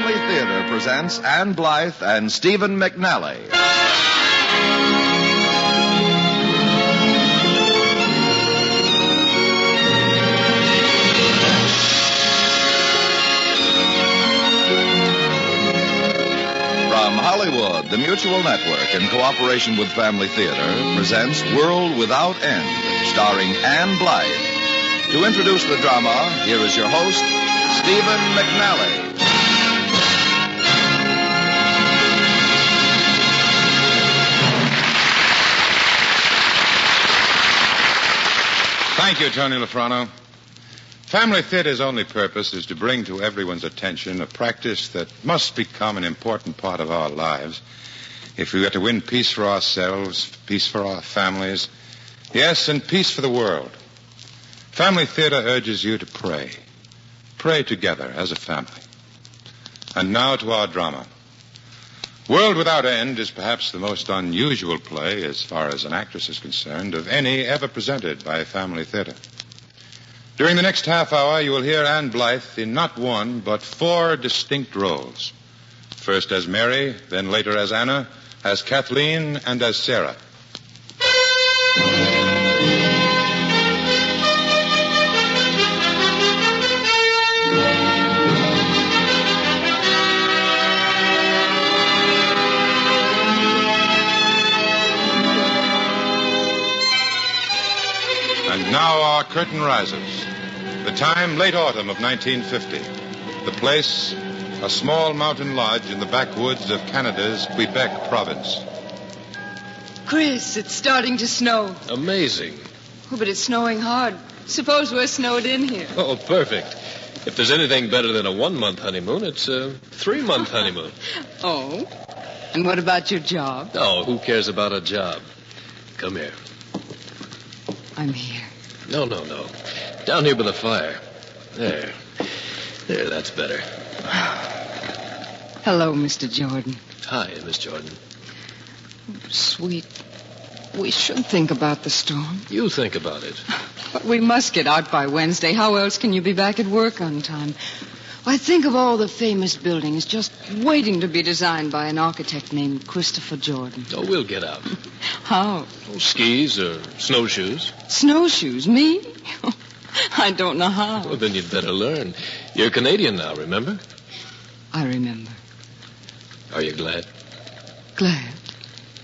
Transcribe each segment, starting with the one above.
Family Theater presents Ann Blyth and Stephen McNally. From Hollywood, the Mutual Network, in cooperation with Family Theater, presents World Without End, starring Ann Blyth. To introduce the drama, here is your host, Stephen McNally. Thank you, Tony Lafrano. Family Theater's only purpose is to bring to everyone's attention a practice that must become an important part of our lives if we are to win peace for ourselves, peace for our families, yes, and peace for the world. Family Theater urges you to pray. Pray together as a family. And now to our drama. World Without End is perhaps the most unusual play, as far as an actress is concerned, of any ever presented by Family Theater. During the next half hour, you will hear Ann Blyth in not one, but 4 distinct roles. First as Mary, then later as Anna, as Kathleen, and as Sarah. And now our curtain rises. The time, late autumn of 1950. The place, a small mountain lodge in the backwoods of Canada's Quebec province. Chris, it's starting to snow. Amazing. Oh, but it's snowing hard. Suppose we're snowed in here. Oh, perfect. If there's anything better than a 1-month honeymoon, it's a 3-month honeymoon. Oh? And what about your job? Oh, who cares about a job? Come here. I'm here. No. Down here by the fire. There, that's better. Hello, Mr. Jordan. Hi, Miss Jordan. Sweet. We should think about the storm. You think about it. But we must get out by Wednesday. How else can you be back at work on time? I think of all the famous buildings just waiting to be designed by an architect named Christopher Jordan. Oh, we'll get out. How? Oh, skis or snowshoes. Snowshoes? Me? I don't know how. Well, then you'd better learn. You're Canadian now, remember? I remember. Are you glad? Glad?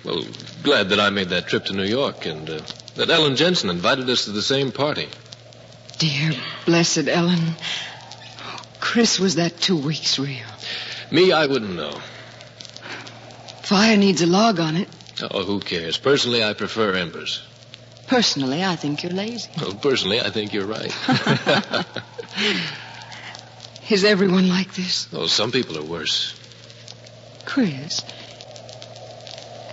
Well, glad that I made that trip to New York and that Ellen Jensen invited us to the same party. Dear, blessed Ellen. Chris, was that 2 weeks real? Me, I wouldn't know. Fire needs a log on it. Oh, who cares? Personally, I prefer embers. Personally, I think you're lazy. Well, personally, I think you're right. Is everyone like this? Oh, some people are worse. Chris,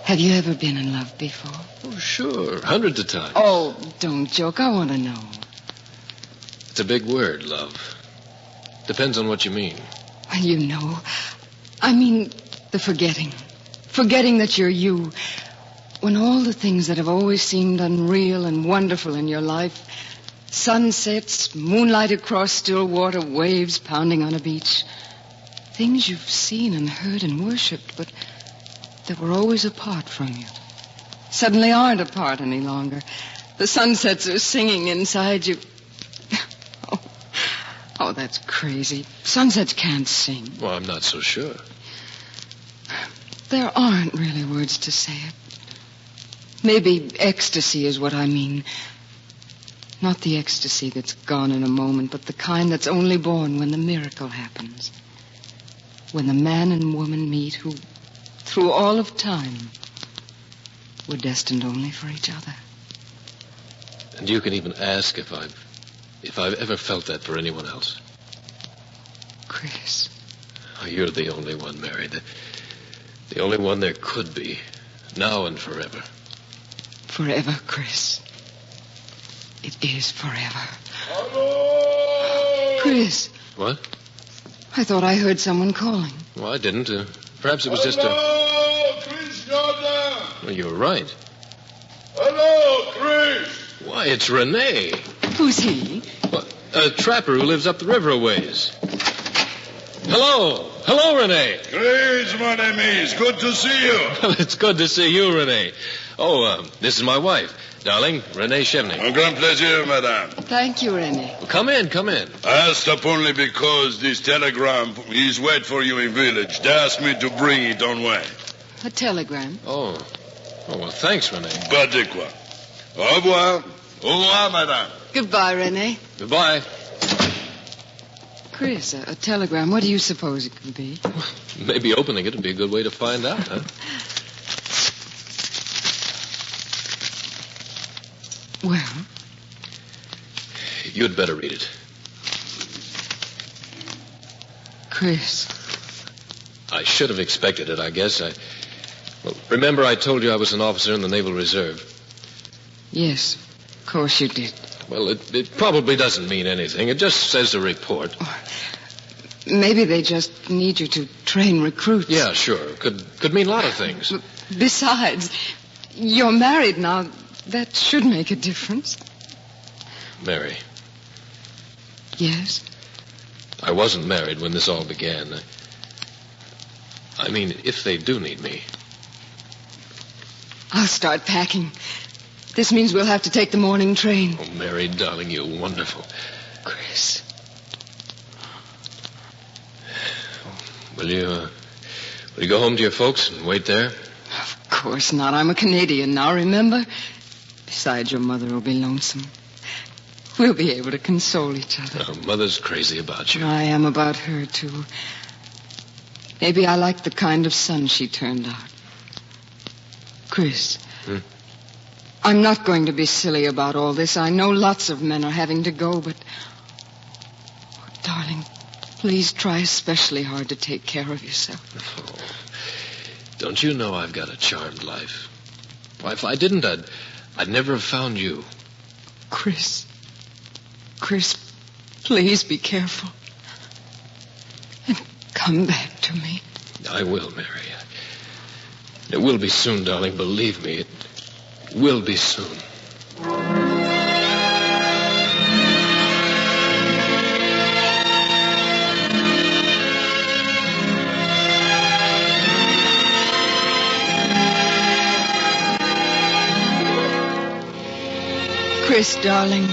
have you ever been in love before? Oh, sure. Hundreds of times. Oh, don't joke. I want to know. It's a big word, love. Depends on what you mean. Well, you know. I mean, the forgetting. Forgetting that you're you. When all the things that have always seemed unreal and wonderful in your life, sunsets, moonlight across still water, waves pounding on a beach, things you've seen and heard and worshipped, but that were always apart from you, suddenly aren't apart any longer. The sunsets are singing inside you. Oh, that's crazy. Sunsets can't sing. Well, I'm not so sure. There aren't really words to say it. Maybe ecstasy is what I mean. Not the ecstasy that's gone in a moment, but the kind that's only born when the miracle happens. When the man and woman meet who, through all of time, were destined only for each other. And you can even ask if I've ever felt that for anyone else. Chris. Oh, you're the only one, Mary. The only one there could be. Now and forever. Forever, Chris. It is forever. Hello! Chris. What? I thought I heard someone calling. Well, I didn't. Perhaps it was just a... Hello, Chris Jordan! Well, you're right. Hello, Chris! Why, it's Renee. Who's he? What, a trapper who lives up the river a ways. Hello. Hello, Rene. Chris, mon ami, it's good to see you. Well, it's good to see you, Rene. Oh, this is my wife. Darling, Rene Chevny. Un grand plaisir, madame. Thank you, Rene. Well, come in. I stop only because this telegram is wait for you in village. They asked me to bring it on way. A telegram? Oh, well, thanks, Rene. Pas de quoi. Au revoir. Au revoir, madame. Goodbye, Rene. Goodbye. Chris, a telegram. What do you suppose it could be? Maybe opening it would be a good way to find out, huh? Well? You'd better read it. Chris. I should have expected it, I guess. Well, remember I told you I was an officer in the Naval Reserve? Yes, of course you did. Well, it probably doesn't mean anything. It just says a report. Maybe they just need you to train recruits. Yeah, sure. Could mean a lot of things. Besides, you're married now. That should make a difference. Mary. Yes? I wasn't married when this all began. I mean, if they do need me. I'll start packing. This means we'll have to take the morning train. Oh, Mary, darling, you're wonderful. Chris. Will you go home to your folks and wait there? Of course not. I'm a Canadian now, remember? Besides, your mother will be lonesome. We'll be able to console each other. Oh, Mother's crazy about you. I am about her, too. Maybe I like the kind of son she turned out. Chris. I'm not going to be silly about all this. I know lots of men are having to go, but... Oh, darling, please try especially hard to take care of yourself. Oh, don't you know I've got a charmed life? Well, if I didn't, I'd never have found you. Chris, please be careful. And come back to me. I will, Mary. It will be soon, darling. Believe me, it will be soon. Chris, darling,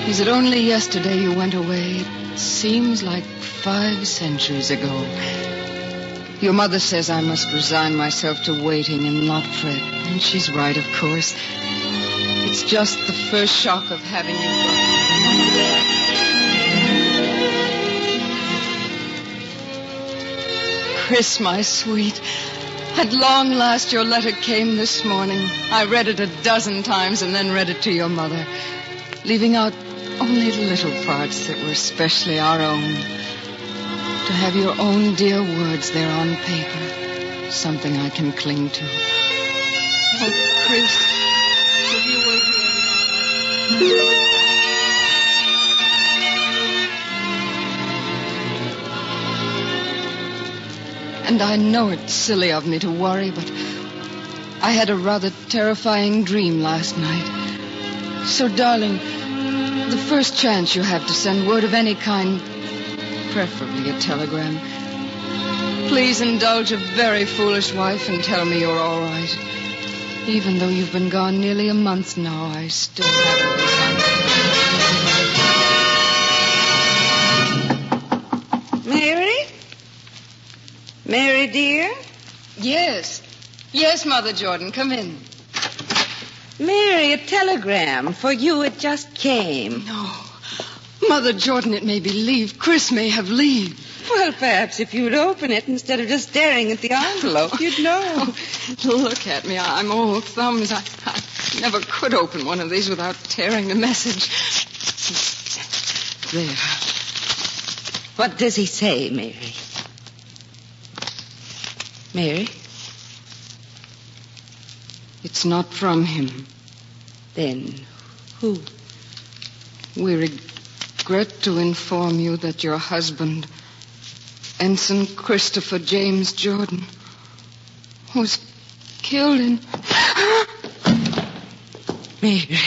is it only yesterday you went away? It seems like 5 centuries ago. Your mother says I must resign myself to waiting and not fret. And she's right, of course. It's just the first shock of having you gone. Chris, my sweet, at long last your letter came this morning. I read it 12 times and then read it to your mother, leaving out only the little parts that were especially our own. To have your own dear words there on paper, something I can cling to. Oh, Chris, will you wait here? And I know it's silly of me to worry, but I had a rather terrifying dream last night. So, darling, the first chance you have to send word of any kind, preferably a telegram, please indulge a very foolish wife and tell me you're all right. Even though you've been gone nearly a month now, I still haven't resigned. Mary? Mary, dear? Yes, Mother Jordan, come in. Mary, a telegram. For you, it just came. No. Mother Jordan, it may be leave. Chris may have leave. Well, perhaps if you'd open it instead of just staring at the envelope, you'd know. Look at me. I'm all thumbs. I never could open one of these without tearing the message. There. What does he say, Mary? Mary? It's not from him. Then who? We regret to inform you that your husband, Ensign Christopher James Jordan, was killed in... Mary.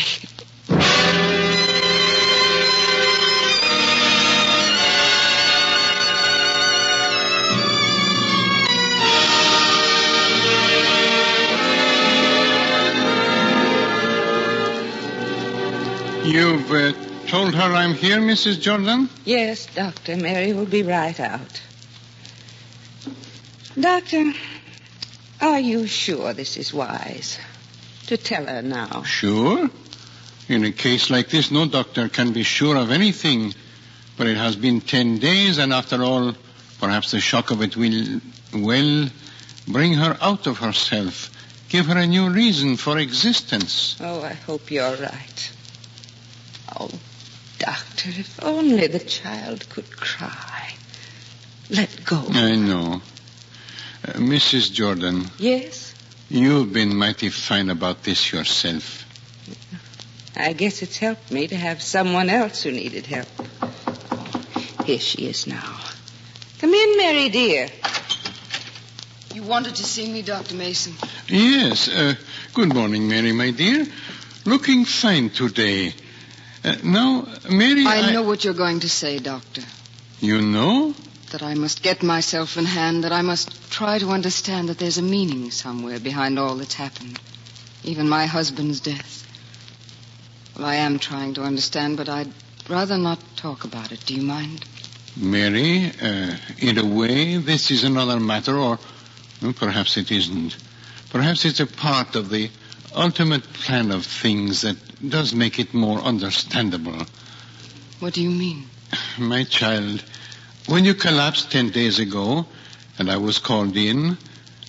You've told her I'm here, Mrs. Jordan? Yes, Doctor. Mary will be right out. Doctor, are you sure this is wise? To tell her now? Sure. In a case like this, no doctor can be sure of anything. But it has been 10 days, and after all, perhaps the shock of it will, well, bring her out of herself. Give her a new reason for existence. Oh, I hope you're right. Oh, Doctor, if only the child could cry. Let go. I know. Mrs. Jordan. Yes? You've been mighty fine about this yourself. I guess it's helped me to have someone else who needed help. Here she is now. Come in, Mary, dear. You wanted to see me, Dr. Mason? Yes. Good morning, Mary, my dear. Looking fine today. Now, Mary, I know what you're going to say, Doctor. You know? That I must get myself in hand, that I must try to understand that there's a meaning somewhere behind all that's happened. Even my husband's death. Well, I am trying to understand, but I'd rather not talk about it. Do you mind? Mary, in a way, this is another matter, or well, perhaps it isn't. Perhaps it's a part of the ultimate plan of things that does make it more understandable. What do you mean? My child, when you collapsed 10 days ago, and I was called in,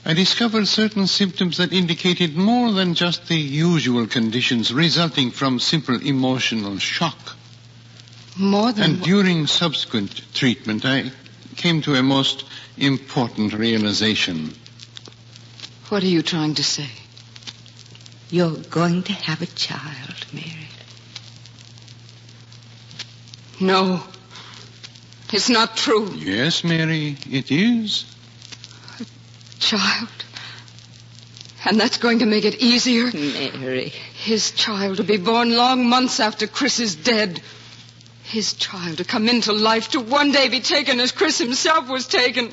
I discovered certain symptoms that indicated more than just the usual conditions resulting from simple emotional shock. More than... And during subsequent treatment, I came to a most important realization. What are you trying to say? You're going to have a child, Mary. No. It's not true. Yes, Mary, it is. A child? And that's going to make it easier? Mary. His child to be born long months after Chris is dead. His child to come into life, to one day be taken as Chris himself was taken.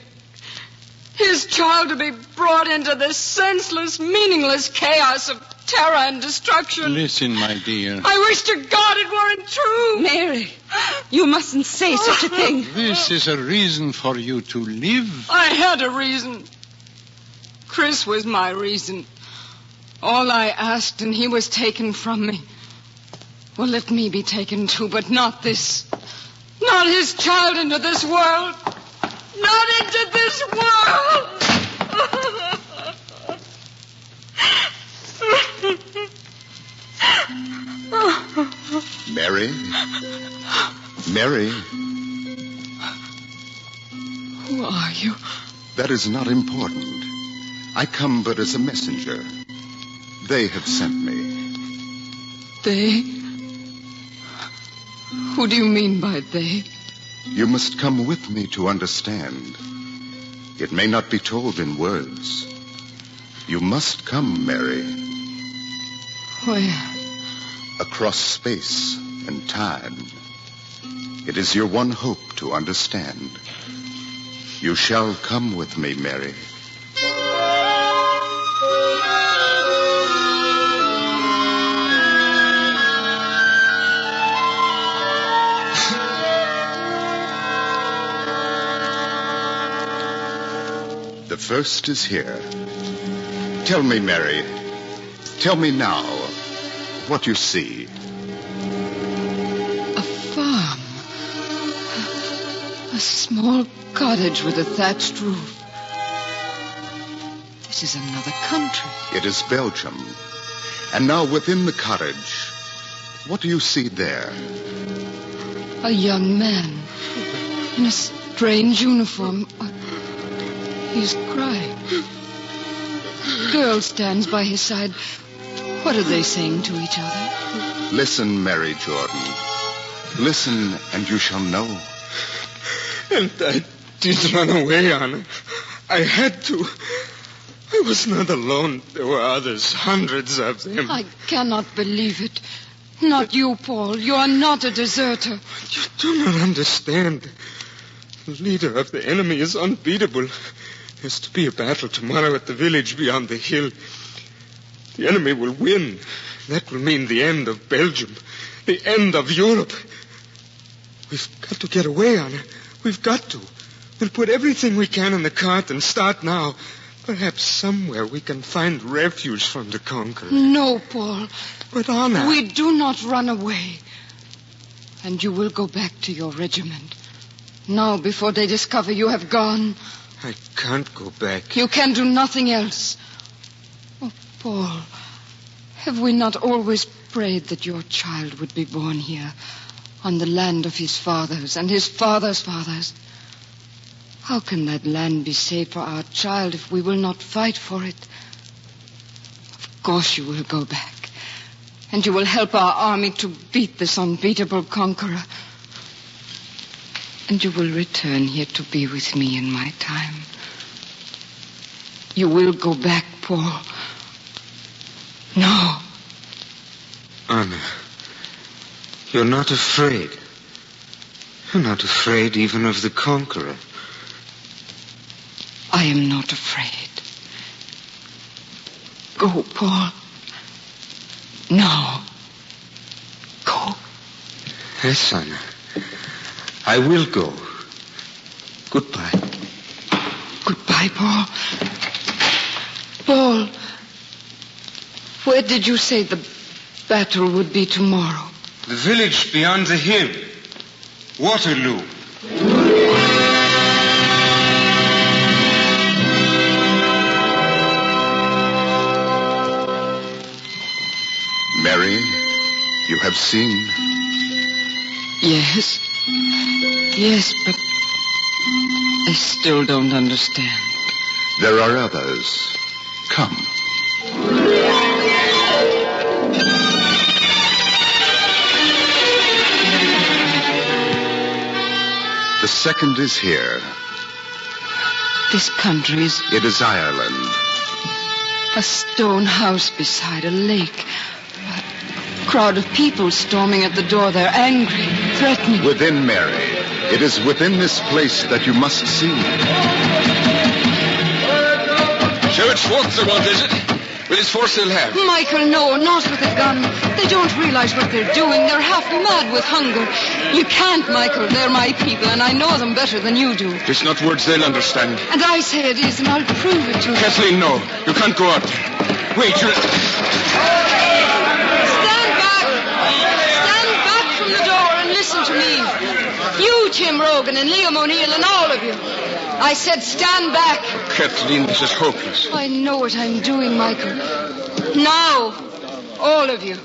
His child to be brought into this senseless, meaningless chaos of terror and destruction. Listen, my dear. I wish to God it weren't true. Mary, you mustn't say such a thing. This is a reason for you to live. I had a reason. Chris was my reason. All I asked, and he was taken from me. Well, let me be taken too, but not this. Not his child into this world. Not into this world. Mary? Mary? Who are you? That is not important. I come but as a messenger. They have sent me. They? Who do you mean by they? You must come with me to understand. It may not be told in words. You must come, Mary. Where? Across space and time. It is your one hope to understand. You shall come with me, Mary. The first is here. Tell me, Mary. Tell me now what you see. A farm. A small cottage with a thatched roof. This is another country. It is Belgium. And now within the cottage, what do you see there? A young man in a strange uniform. He's crying. A girl stands by his side. What are they saying to each other? Listen, Mary Jordan. Listen, and you shall know. And I did run away, Anna. I had to. I was not alone. There were others, hundreds of them. I cannot believe it. Not you, Paul. You are not a deserter. You do not understand. The leader of the enemy is unbeatable. There's to be a battle tomorrow at the village beyond the hill. The enemy will win. That will mean the end of Belgium. The end of Europe. We've got to get away, Anna. We've got to. We'll put everything we can in the cart and start now. Perhaps somewhere we can find refuge from the conqueror. No, Paul. But Anna... We do not run away. And you will go back to your regiment. Now, before they discover you have gone. I can't go back. You can do nothing else. Oh, Paul, have we not always prayed that your child would be born here, on the land of his fathers and his fathers' fathers? How can that land be safe for our child if we will not fight for it? Of course you will go back. And you will help our army to beat this unbeatable conqueror. And you will return here to be with me in my time. You will go back, Paul. No. Anna, you're not afraid. You're not afraid even of the conqueror. I am not afraid. Go, Paul. No. Go. Yes, Anna. I will go. Goodbye. Goodbye, Paul. Paul, where did you say the battle would be tomorrow? The village beyond the hill. Waterloo. Mary, you have seen? Yes. Yes, but I still don't understand. There are others. Come. The second is here. This country is... It is Ireland. A stone house beside a lake. A crowd of people storming at the door. They're angry, threatening. Within, Mary. It is within this place that you must see. So it's Schwartz they want, is it? Will his force still have? Michael, no, not with a gun. They don't realize what they're doing. They're half mad with hunger. You can't, Michael. They're my people, and I know them better than you do. It's not words they'll understand. And I say it is, and I'll prove it to them. Kathleen, no. You can't go out. Wait, you'll... Stand back! Stand back from the door and listen to me. You, Tim Rogan, and Liam O'Neill, and all of you. I said stand back. Kathleen, this is hopeless. I know what I'm doing, Michael. Now, all of you.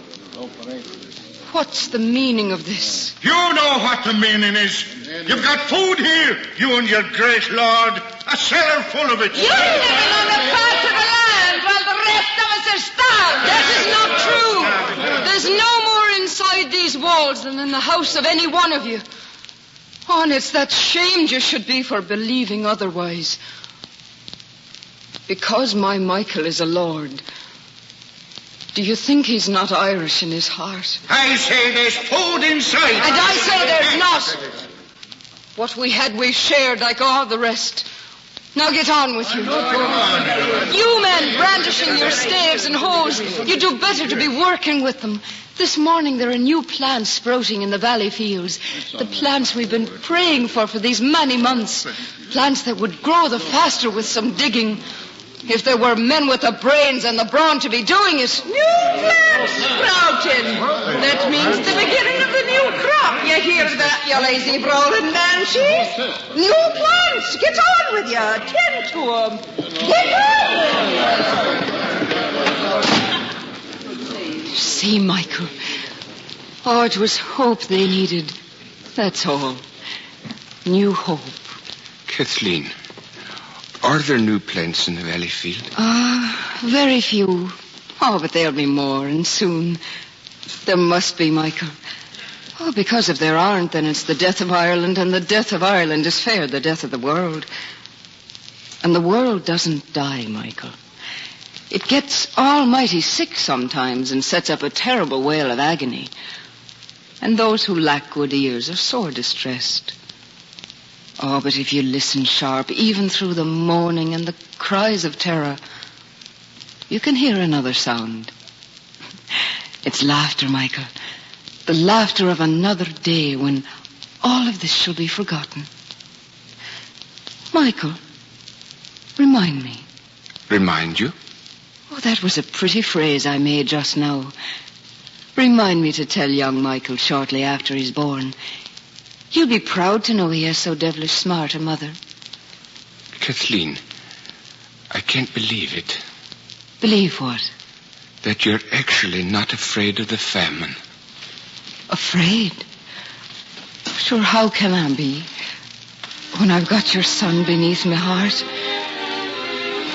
What's the meaning of this? You know what the meaning is. You've got food here, you and your great lord. A cellar full of it. You're living on a part of the land while the rest of us are starved. That is not true. There's no more inside these walls than in the house of any one of you. Oh, and it's that shamed you should be for believing otherwise. Because my Michael is a lord, do you think he's not Irish in his heart? I say there's food inside. And I say there's not. What we had, we shared like all the rest. Now get on with you. You men brandishing your staves and hoes, you do better to be working with them. This morning there are new plants sprouting in the valley fields. The plants we've been praying for these many months. Plants that would grow the faster with some digging. If there were men with the brains and the brawn to be doing it. New plants sprouting. That means the beginning of the new crop. You hear that, you lazy brawling banshees? New plants. Get on with you. Tend to them. Get on. See, Michael. Oh, it was hope they needed. That's all. New hope. Kathleen, are there new plants in the valley field? Very few. Oh, but there'll be more, and soon. There must be, Michael. Oh, because if there aren't, then it's the death of Ireland, and the death of Ireland is fair the death of the world. And the world doesn't die, Michael. It gets almighty sick sometimes and sets up a terrible wail of agony. And those who lack good ears are sore distressed. Oh, but if you listen sharp, even through the moaning and the cries of terror, you can hear another sound. It's laughter, Michael. The laughter of another day when all of this shall be forgotten. Michael, remind me. Remind you? Oh, that was a pretty phrase I made just now. Remind me to tell young Michael shortly after he's born. He'll be proud to know he has so devilish smart a mother. Kathleen, I can't believe it. Believe what? That you're actually not afraid of the famine. Afraid? Sure, how can I be when I've got your son beneath my heart?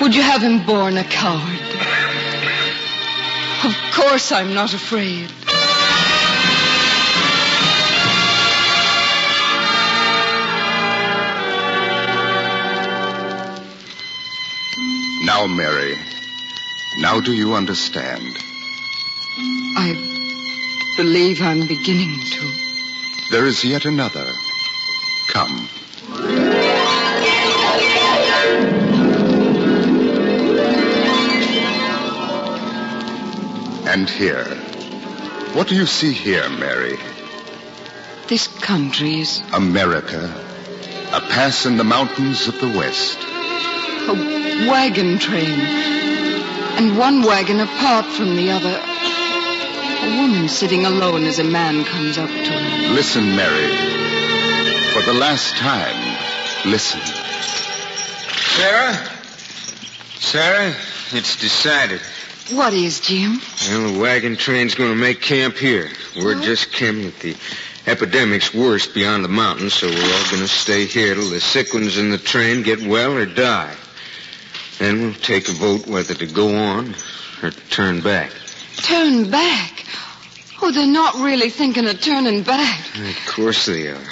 Would you have him born a coward? Of course I'm not afraid. Now, Mary, now do you understand? I believe I'm beginning to. There is yet another. Come. And here. What do you see here, Mary? This country is... America. A pass in the mountains of the West. A wagon train. And one wagon apart from the other. A woman sitting alone as a man comes up to her. Listen, Mary. For the last time, listen. Sarah, it's decided. What is, Jim? Well, the wagon train's going to make camp here. Word just came that the epidemic's worse beyond the mountains, so we're all going to stay here till the sick ones in the train get well or die. Then we'll take a vote whether to go on or turn back. Turn back? Oh, they're not really thinking of turning back. Of course they are.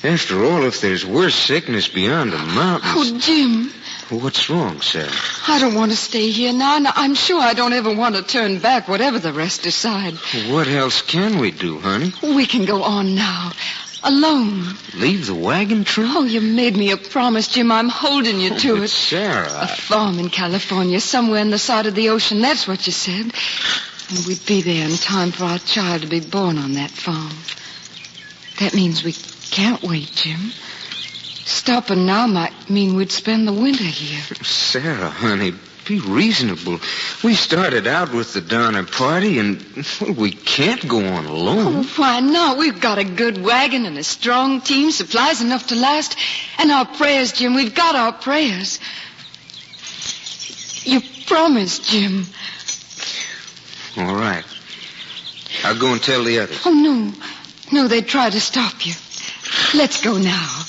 After all, if there's worse sickness beyond the mountains... Oh, Jim. What's wrong, Sarah? I don't want to stay here now, and I'm sure I don't ever want to turn back, whatever the rest decide. What else can we do, honey? We can go on now. Alone. Leave the wagon train? Oh, you made me a promise, Jim. I'm holding you to it. Sarah... A farm in California, somewhere on the side of the ocean. That's what you said. And we'd be there in time for our child to be born on that farm. That means we can't wait, Jim. Stopping now might mean we'd spend the winter here. Sarah, honey, be reasonable. We started out with the Donner Party, and we can't go on alone. Oh, why not? We've got a good wagon and a strong team, supplies enough to last. And our prayers, Jim. We've got our prayers. You promised, Jim. All right. I'll go and tell the others. Oh, no. No, they'd try to stop you. Let's go now.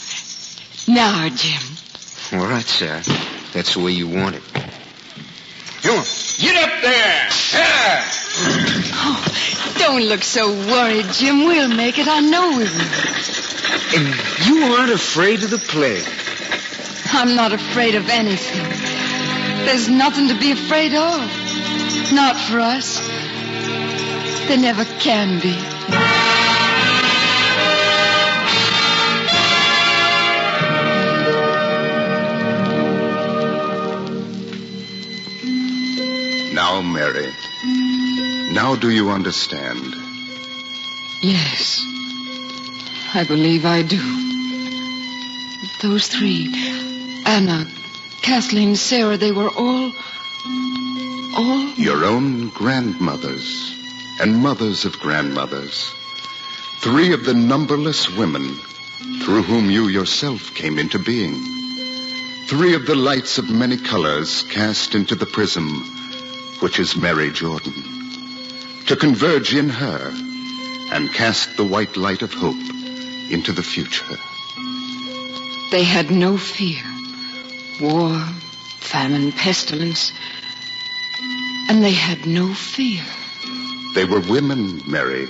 Now, Jim. All right, Sarah. That's the way you want it. Come on. Get up there! Oh, don't look so worried, Jim. We'll make it. I know we will. And you aren't afraid of the plague? I'm not afraid of anything. There's nothing to be afraid of. Not for us. There never can be. Now, Mary, now do you understand? Yes, I believe I do. Those three, Anna, Kathleen, Sarah, they were all... Your own grandmothers and mothers of grandmothers. Three of the numberless women through whom you yourself came into being. Three of the lights of many colors cast into the prism, which is Mary Jordan, to converge in her and cast the white light of hope into the future. They had no fear. War, famine, pestilence. And they had no fear. They were women, Mary.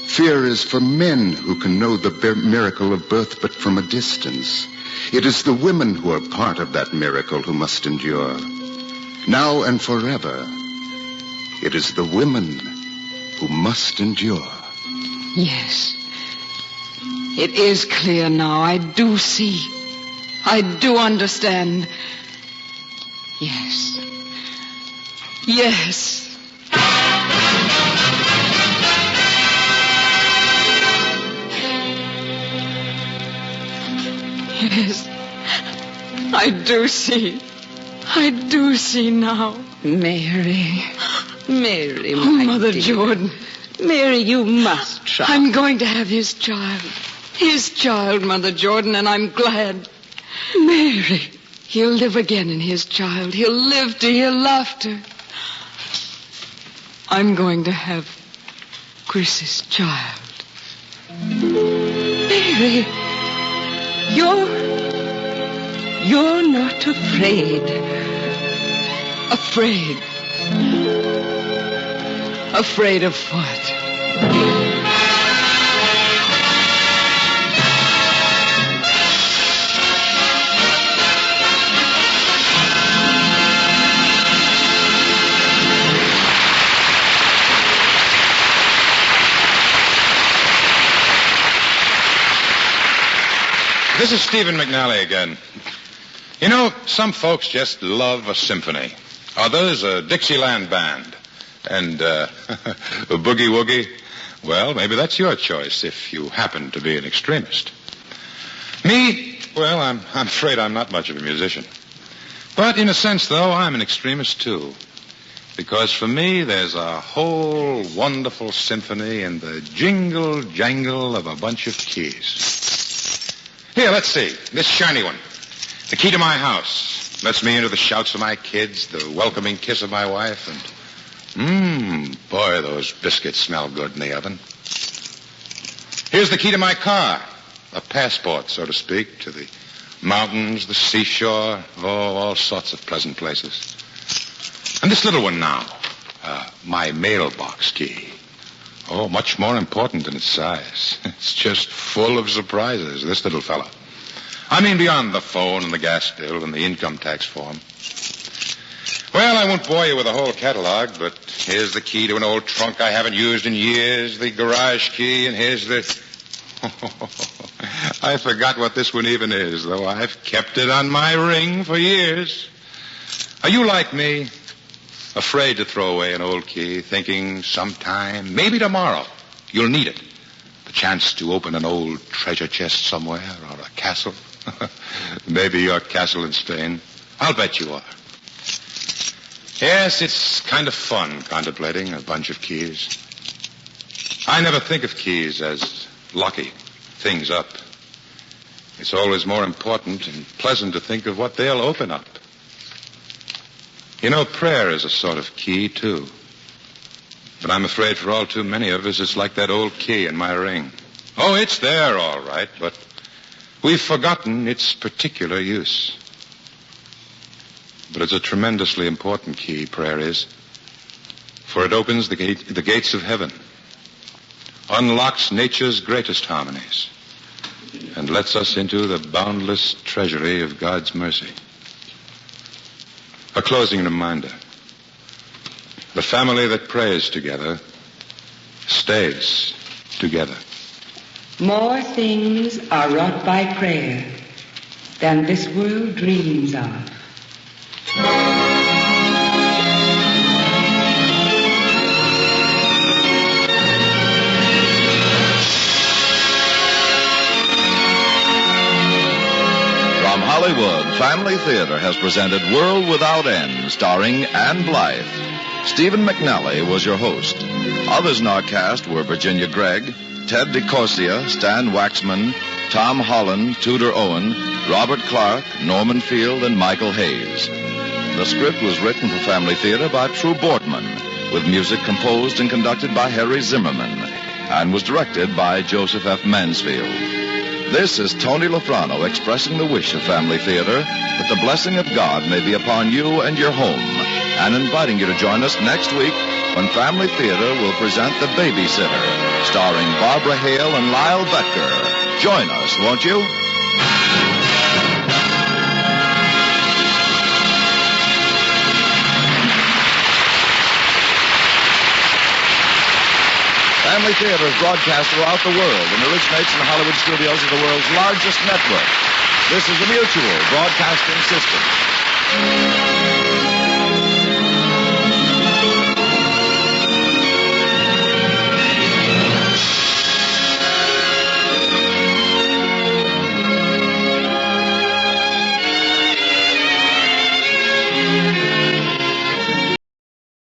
Fear is for men who can know the miracle of birth but from a distance. It is the women who are part of that miracle who must endure. Now and forever, it is the women who must endure. Yes. It is clear now. I do see. I do understand. Yes. Yes. Yes. I do see. I do see now. Mary. Mary, Oh, my Mother dear. Jordan. Mary, you must try. I'm going to have his child. His child, Mother Jordan, and I'm glad. Mary. He'll live again in his child. He'll live to hear laughter. I'm going to have Chris's child. Mary, you're not afraid. Afraid? Afraid of what? This is Stephen McNally again. You know, some folks just love a symphony. Others, a Dixieland band. And a boogie woogie. Well, maybe that's your choice if you happen to be an extremist. Me, well, I'm afraid I'm not much of a musician. But in a sense, though, I'm an extremist, too. Because for me, there's a whole wonderful symphony in the jingle-jangle of a bunch of keys. Here, let's see. This shiny one. The key to my house. Lets me into the shouts of my kids, the welcoming kiss of my wife, and boy, those biscuits smell good in the oven. Here's the key to my car. A passport, so to speak, to the mountains, the seashore, all sorts of pleasant places. And this little one now, my mailbox key. Oh, much more important in its size. It's just full of surprises, this little fella. I mean, beyond the phone and the gas bill and the income tax form. Well, I won't bore you with a whole catalog, but here's the key to an old trunk I haven't used in years, the garage key, and here's the... I forgot what this one even is, though I've kept it on my ring for years. Are you like me? Afraid to throw away an old key, thinking sometime, maybe tomorrow, you'll need it. The chance to open an old treasure chest somewhere, or a castle. Maybe your castle in Spain. I'll bet you are. Yes, it's kind of fun contemplating a bunch of keys. I never think of keys as lucky, things up. It's always more important and pleasant to think of what they'll open up. You know, prayer is a sort of key, too. But I'm afraid for all too many of us, it's like that old key in my ring. Oh, it's there, all right, but we've forgotten its particular use. But it's a tremendously important key, prayer is. For it opens the gates of heaven, unlocks nature's greatest harmonies, and lets us into the boundless treasury of God's mercy. A closing reminder. The family that prays together stays together. More things are wrought by prayer than this world dreams of. From Hollywood, Family Theater has presented World Without End, starring Ann Blythe. Stephen McNally was your host. Others in our cast were Virginia Gregg, Ted DeCorsia, Stan Waxman, Tom Holland, Tudor Owen, Robert Clark, Norman Field, and Michael Hayes. The script was written for Family Theater by True Bortman, with music composed and conducted by Harry Zimmerman, and was directed by Joseph F. Mansfield. This is Tony Lafrano expressing the wish of Family Theater that the blessing of God may be upon you and your home, and inviting you to join us next week when Family Theater will present The Babysitter, starring Barbara Hale and Lyle Becker. Join us, won't you? Family Theater is broadcast throughout the world and originates in the Hollywood studios of the world's largest network. This is the Mutual Broadcasting System.